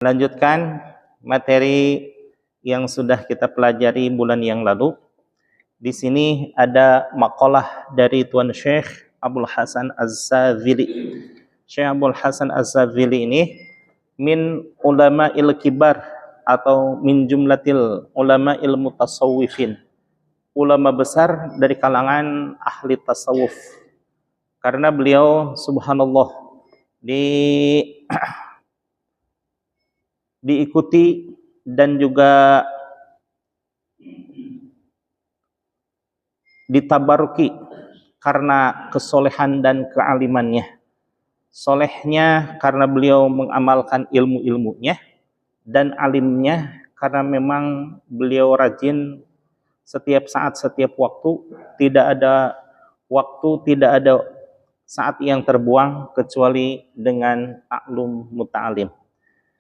Melanjutkan materi yang sudah kita pelajari bulan yang lalu. Di sini ada maqalah dari Tuan Syekh Abdul Hasan Az-Zazili. Syekh Abdul Hasan Az-Zazili ini min ulama'il kibar atau min jumlatil ulama'il mutasawwifin. Ulama besar dari kalangan ahli tasawuf. Karena beliau subhanallah diikuti dan juga ditabaruki karena kesolehan dan kealimannya. Solehnya karena beliau mengamalkan ilmu-ilmunya, dan alimnya karena memang beliau rajin setiap saat, setiap waktu. Tidak ada waktu, tidak ada saat yang terbuang kecuali dengan taklum muta'alim.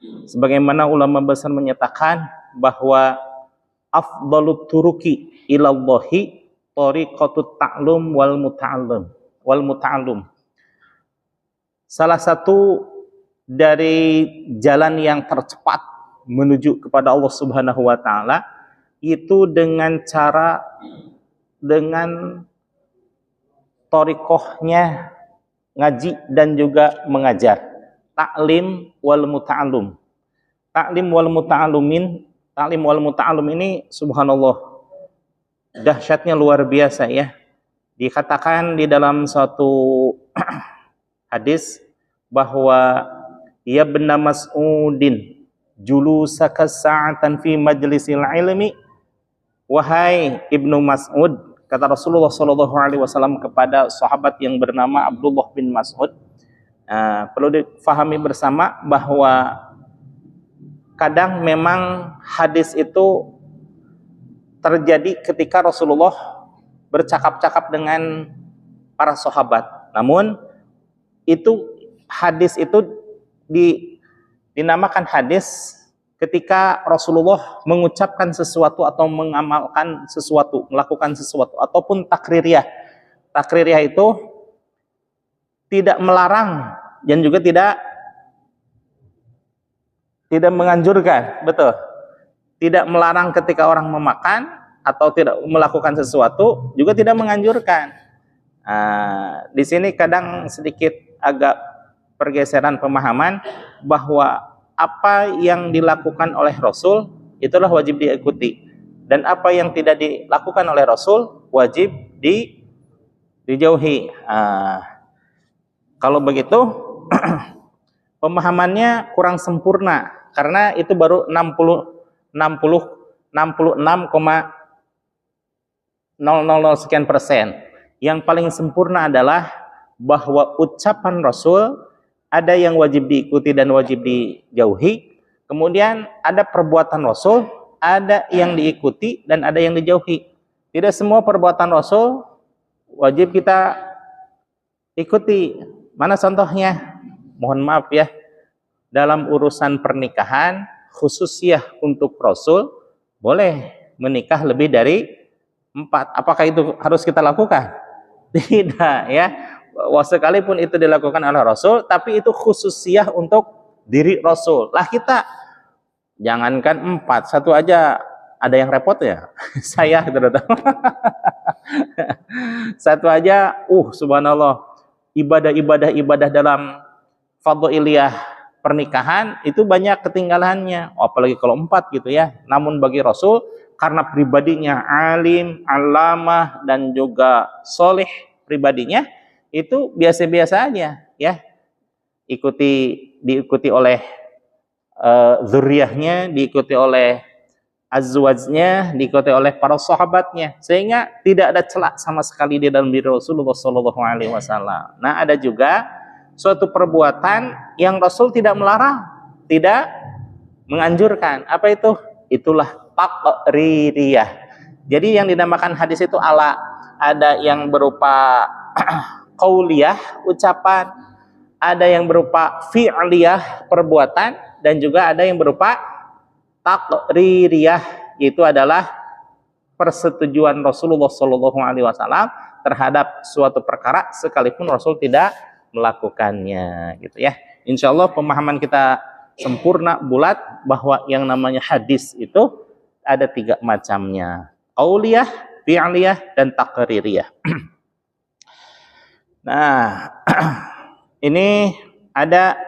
Sebagaimana ulama besar menyatakan bahwa afdalut turuki ilallahi tariqatut ta'lum wal muta'allum. Salah satu dari jalan yang tercepat menuju kepada Allah Subhanahu wa taala itu dengan tariqahnya ngaji dan juga mengajar. Ta'lim wal muta'allum. Ta'lim wal muta'allum ini subhanallah dahsyatnya luar biasa ya. Dikatakan di dalam suatu hadis bahwa ya ibn Mas'udin julusaka sa'atan fi majlisil ilmi, wahai Ibnu Mas'ud, kata Rasulullah sallallahu alaihi wasallam kepada sahabat yang bernama Abdullah bin Mas'ud. Perlu difahami bersama bahwa kadang memang hadis itu terjadi ketika Rasulullah bercakap-cakap dengan para sahabat. Namun hadis itu dinamakan hadis ketika Rasulullah mengucapkan sesuatu atau mengamalkan sesuatu, melakukan sesuatu, ataupun takririah. Takririah itu tidak melarang dan juga tidak menganjurkan, betul. Tidak melarang ketika orang memakan atau tidak melakukan sesuatu, juga tidak menganjurkan. Di sini kadang sedikit agak pergeseran pemahaman bahwa apa yang dilakukan oleh Rasul itulah wajib diikuti, dan apa yang tidak dilakukan oleh Rasul wajib dijauhi. Kalau begitu pemahamannya kurang sempurna, karena itu baru 66,000 sekian persen. Yang paling sempurna adalah bahwa ucapan Rasul ada yang wajib diikuti dan wajib dijauhi. Kemudian ada perbuatan Rasul, ada yang diikuti dan ada yang dijauhi. Tidak semua perbuatan Rasul wajib kita ikuti. Mana contohnya? Mohon maaf ya, dalam urusan pernikahan, khususnya untuk Rasul, boleh menikah lebih dari 4. Apakah itu harus kita lakukan? Tidak ya. Sekalipun itu dilakukan oleh Rasul, tapi itu khususnya untuk diri Rasul. Lah kita jangankan 4, 1 aja ada yang repot ya. Saya terutama. 1 aja, subhanallah, ibadah dalam fadhiliyah pernikahan itu banyak ketinggalannya, apalagi kalau 4 gitu ya. Namun bagi Rasul, karena pribadinya alim, alamah, dan juga soleh pribadinya, itu biasa-biasa aja ya. Diikuti oleh zuriyahnya, diikuti oleh azwajnya, diikuti oleh para sahabatnya, sehingga tidak ada celak sama sekali di dalam diri Rasulullah sallallahu alaihi wasallam. Nah, ada juga suatu perbuatan yang Rasul tidak melarang, tidak menganjurkan. Apa itu? Itulah taqririyah. Jadi yang dinamakan hadis itu ada yang berupa qauliyah, ucapan, ada yang berupa fi'liyah, perbuatan, dan juga ada yang berupa taqririyah, itu adalah persetujuan Rasulullah SAW terhadap suatu perkara sekalipun Rasul tidak melakukannya, gitu ya. Insya Allah pemahaman kita sempurna, bulat, bahwa yang namanya hadis itu ada 3 macamnya. Qauliyah, fi'liyah, dan taqririyah. Nah, ini ada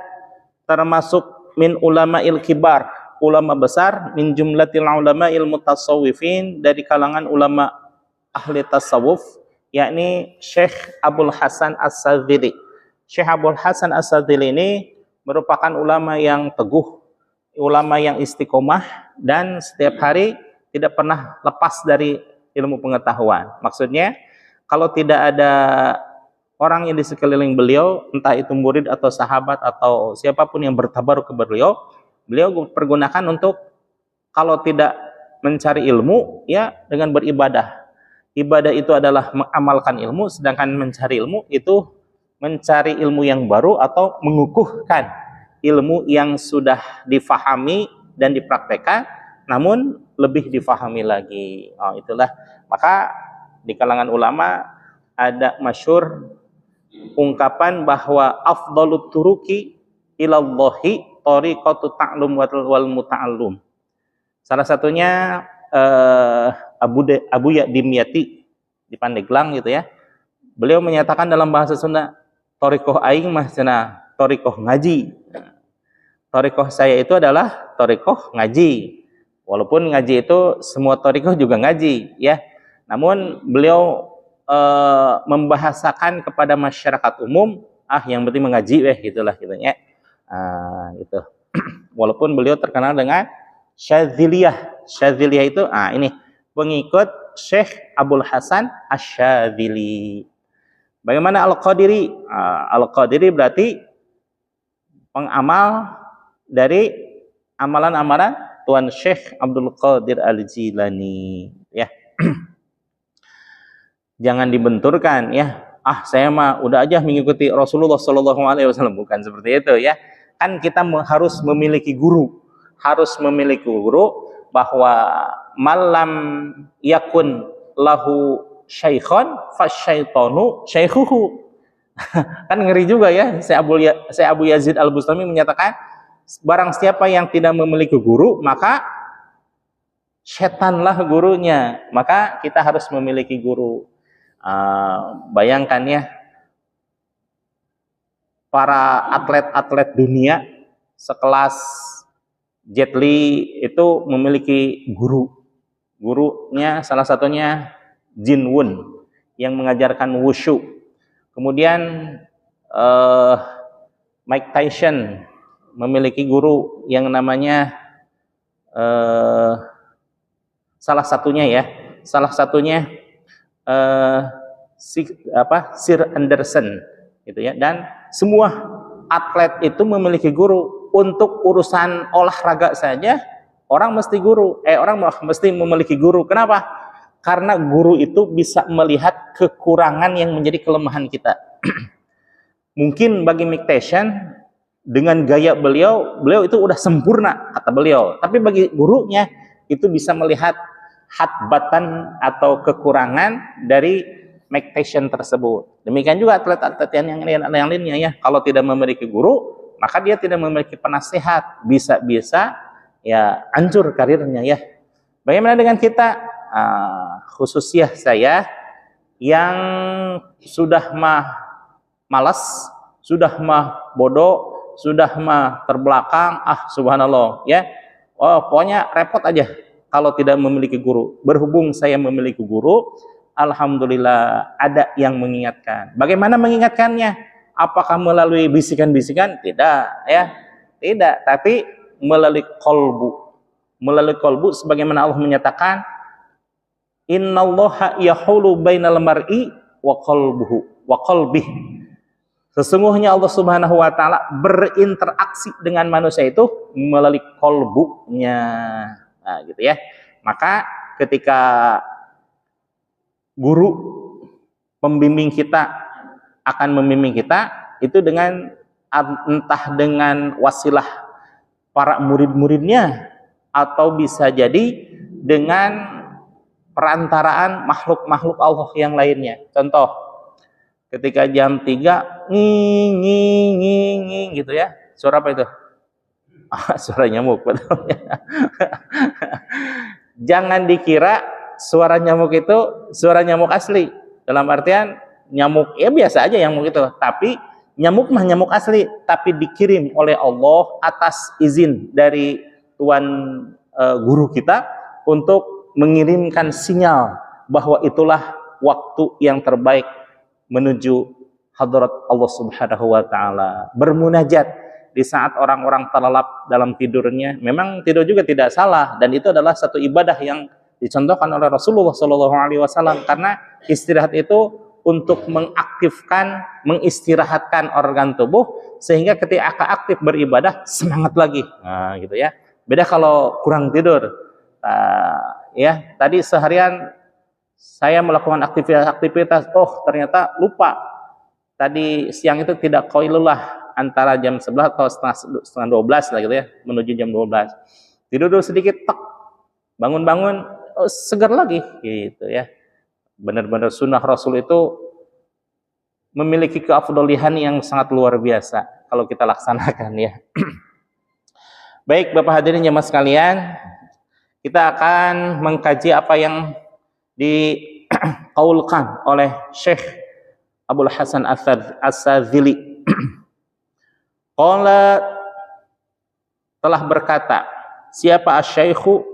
termasuk min ulama'il kibar, ulama besar, min jumlatil ulama'il mutasawwifin, dari kalangan ulama ahli tasawuf, yakni Syekh Abul Hasan As-Sadzili. Syekh Abul Hasan As-Sadzili ini merupakan ulama yang teguh, ulama yang istiqomah, dan setiap hari tidak pernah lepas dari ilmu pengetahuan. Maksudnya, kalau tidak ada orang yang di sekeliling beliau, entah itu murid atau sahabat atau siapapun yang bertabaruk ke beliau, beliau pergunakan untuk, kalau tidak mencari ilmu, ya dengan beribadah. Ibadah itu adalah mengamalkan ilmu, sedangkan mencari ilmu itu mencari ilmu yang baru atau mengukuhkan ilmu yang sudah difahami dan dipraktekkan, namun lebih difahami lagi. Oh, itulah. Maka di kalangan ulama ada masyhur ungkapan bahwa afdalut turuki ilallahi tariqatu ta'lum wal muta'allum. Salah satunya Abu Ya Dimyati di Pandeglang gitu ya. Beliau menyatakan dalam bahasa Sunda, thariqah aing mah cenah thariqah ngaji. Thariqah saya itu adalah thariqah ngaji. Walaupun ngaji itu semua thariqah juga ngaji ya. Namun beliau membahasakan kepada masyarakat umum, yang penting mengaji gitulah gitu ya. Gitu. Walaupun beliau terkenal dengan Syadziliyah. Syadziliyah itu ini pengikut Syekh Abul Hasan Asy-Syadzili. Bagaimana Al-Qadiri? Al-Qadiri berarti pengamal dari amalan-amalan Tuan Syekh Abdul Qadir Al-Jilani ya. Jangan dibenturkan ya. Saya mah udah aja mengikuti Rasulullah Shallallahu Alaihi Wasallam, bukan seperti itu ya. Kan kita harus memiliki guru, bahwa malam yakun lahu syaikhon fasyaitonu syaikhuhu. Kan ngeri juga ya. Saya Abu Yazid Al-Bustami menyatakan, barang siapa yang tidak memiliki guru, maka setanlah gurunya. Maka kita harus memiliki guru. Bayangkan ya, para atlet-atlet dunia sekelas Jet Li itu memiliki guru. Gurunya salah satunya Jin Wun yang mengajarkan wushu. Kemudian Mike Tyson memiliki guru yang namanya salah satunya Sir Anderson gitu ya. Dan semua atlet itu memiliki guru. Untuk urusan olahraga saja orang mesti memiliki guru. Kenapa? Karena guru itu bisa melihat kekurangan yang menjadi kelemahan kita. Mungkin bagi Mike Tyson, dengan gaya beliau itu udah sempurna kata beliau. Tapi bagi gurunya itu bisa melihat hatbatan atau kekurangan dari Mike Tyson tersebut. Demikian juga atlet-atlet yang lainnya ya. Kalau tidak memiliki guru, maka dia tidak memiliki penasehat, bisa-bisa ya hancur karirnya ya. Bagaimana dengan kita? Khususnya saya yang sudah malas, sudah bodoh, sudah terbelakang, subhanallah ya. Pokoknya repot aja kalau tidak memiliki guru. Berhubung saya memiliki guru, alhamdulillah ada yang mengingatkan. Bagaimana mengingatkannya? Apakah melalui bisikan-bisikan? Tidak ya. Tidak, tapi melalui qalbu. Melalui qalbu sebagaimana Allah menyatakan, innallaha yahulu bainal mar'i wa qalbih. Sesungguhnya Allah Subhanahu wa taala berinteraksi dengan manusia itu melalui qalbunya. Gitu ya. Maka ketika guru pembimbing kita akan membimbing kita, itu dengan entah dengan wasilah para murid-muridnya, atau bisa jadi dengan perantaraan makhluk-makhluk Allah yang lainnya. Contoh, ketika jam 3 nging gitu ya. Suara apa itu? Suara nyamuk, betul. Jangan dikira suara nyamuk itu suara nyamuk asli. Dalam artian nyamuk ya biasa aja nyamuk itu, tapi nyamuk mah nyamuk asli, tapi dikirim oleh Allah atas izin dari tuan guru kita untuk mengirimkan sinyal bahwa itulah waktu yang terbaik menuju hadrat Allah Subhanahu wa taala. Bermunajat di saat orang-orang terlelap dalam tidurnya, memang tidur juga tidak salah, dan itu adalah satu ibadah yang dicontohkan oleh Rasulullah SAW, karena istirahat itu untuk mengaktifkan, mengistirahatkan organ tubuh sehingga ketika aktif beribadah semangat lagi. Nah, gitu ya. Beda kalau kurang tidur. Ya, tadi seharian saya melakukan aktivitas, oh ternyata lupa. Tadi siang itu tidak qailullah antara jam 11 atau setengah 12 lah gitu ya, menuju jam 12. Tidur dulu sedikit, tek, bangun-bangun, oh, segar lagi gitu ya. Benar-benar sunnah Rasul itu memiliki keafdolihan yang sangat luar biasa kalau kita laksanakan ya. Baik Bapak hadirin jemaah sekalian, kita akan mengkaji apa yang diqaulkan oleh Syekh Abul Hasan As-Sadzili. Qala telah berkata, siapa asy-syaikhu?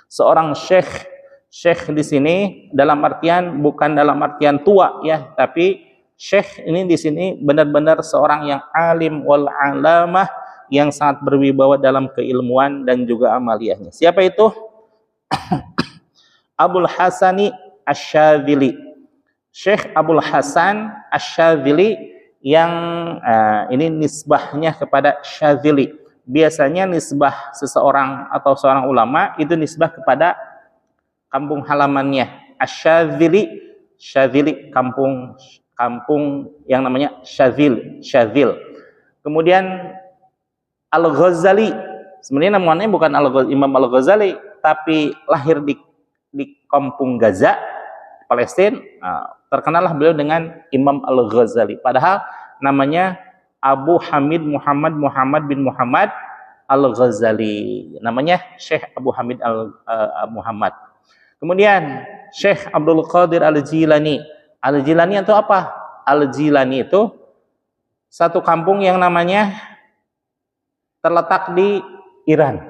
Seorang syekh. Syekh di sini dalam artian bukan dalam artian tua ya, tapi syekh ini di sini benar-benar seorang yang alim wal alamah, yang sangat berwibawa dalam keilmuan dan juga amaliyahnya. Siapa itu? Abul Hasani Asy-Syadzili. Syekh Abul Hasan Asy-Syadzili yang ini nisbahnya kepada Syadzili. Biasanya nisbah seseorang atau seorang ulama itu nisbah kepada kampung halamannya. Asy-Syadzili, Syadzili kampung yang namanya Syadzil. Kemudian Al-Ghazali, sebenarnya namanya bukan Imam Al-Ghazali, tapi lahir di kampung Gaza, Palestina. Terkenallah beliau dengan Imam Al-Ghazali. Padahal namanya Abu Hamid Muhammad bin Muhammad Al-Ghazali. Namanya Syekh Abu Hamid Muhammad. Kemudian Syekh Abdul Qadir Al-Jilani. Al-Jilani itu apa? Al-Jilani itu satu kampung yang namanya terletak di Iran.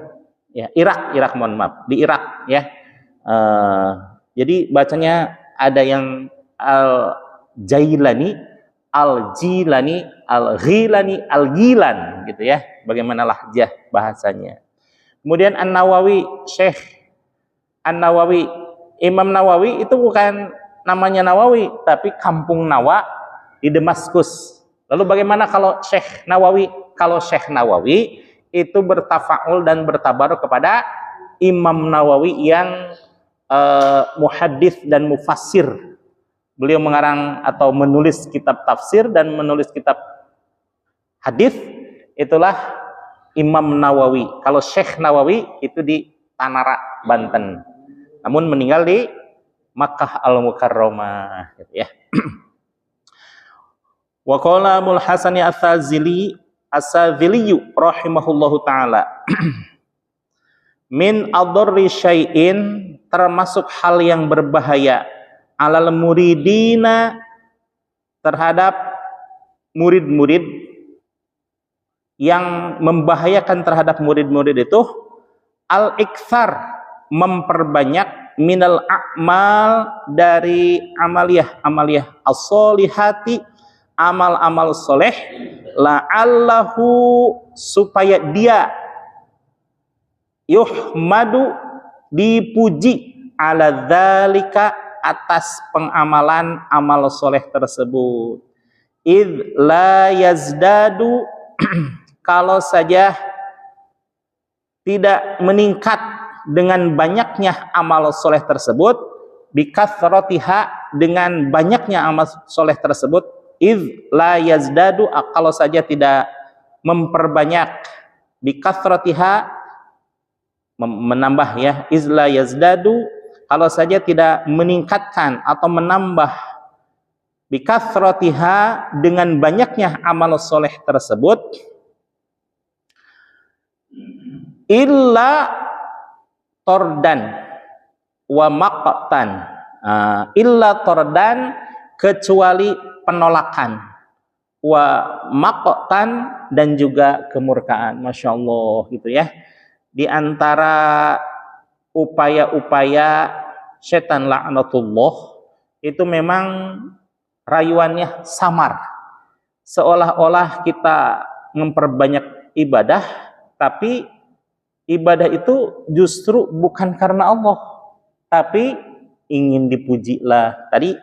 Ya, Irak, mohon maaf, di Irak ya. Jadi bacanya ada yang Al-Jailani, Al-Jilani, Al-Ghilani, Al-Gilan gitu ya. Bagaimana lahjah bahasanya. Kemudian An-Nawawi, Syekh An-Nawawi. Imam Nawawi itu bukan namanya Nawawi, tapi kampung Nawa di Damaskus. Lalu bagaimana kalau Syekh Nawawi? Kalau Syekh Nawawi itu bertafaul dan bertabaruk kepada Imam Nawawi yang muhaddits dan mufassir. Beliau mengarang atau menulis kitab tafsir dan menulis kitab hadis. Itulah Imam Nawawi. Kalau Syekh Nawawi itu di Tanara, Banten. Namun meninggal di Makkah Al-Mukarramah gitu ya. Wa qala Abul Hasan As-Sadzili rahimahullahu taala. Min adorri syai'in, termasuk hal yang berbahaya, alal muridina, terhadap murid-murid, yang membahayakan terhadap murid-murid itu, al-iktsar, memperbanyak, minal a'mal, dari amaliyah as-solihati, amal-amal soleh, la'allahu, supaya dia yuhmadu, dipuji, ala dzalika, atas pengamalan amal soleh tersebut. Id la yazdadu, kalau saja tidak meningkat dengan banyaknya amal soleh tersebut, bikathratiha, dengan banyaknya amal soleh tersebut. Id la yazdadu, kalau saja tidak memperbanyak, bikathratiha, menambah ya, izla yazdadu, kalau saja tidak meningkatkan atau menambah, bikathratiha, dengan banyaknya amal soleh tersebut, illa tordan wa maqtan. Illa tordan, kecuali penolakan, wa maqtan, dan juga kemurkaan. Masya Allah, gitu ya. Di antara upaya-upaya setan laknatullah itu memang rayuannya samar, seolah-olah kita memperbanyak ibadah, tapi ibadah itu justru bukan karena Allah, tapi ingin dipuji lah. Tadi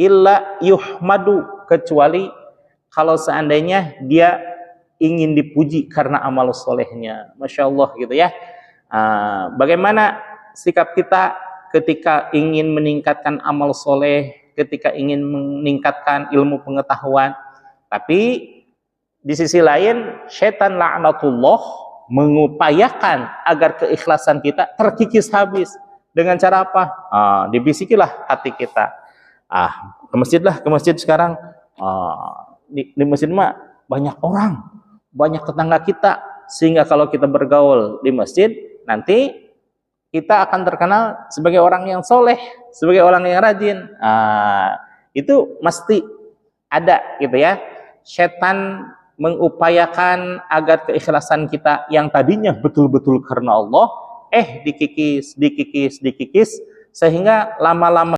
illa yuhmadu, kecuali kalau seandainya dia ingin dipuji karena amal solehnya. Masya Allah, gitu ya. Bagaimana sikap kita ketika ingin meningkatkan amal soleh, ketika ingin meningkatkan ilmu pengetahuan, tapi di sisi lain syaitan laknatullah mengupayakan agar keikhlasan kita terkikis habis. Dengan cara apa? Dibisikilah hati kita. Ke masjid sekarang. Di masjid mah banyak orang, banyak tetangga kita, sehingga kalau kita bergaul di masjid, nanti kita akan terkenal sebagai orang yang soleh, sebagai orang yang rajin. Itu mesti ada, gitu ya. Setan mengupayakan agar keikhlasan kita yang tadinya betul-betul karena Allah, dikikis, sehingga lama-lama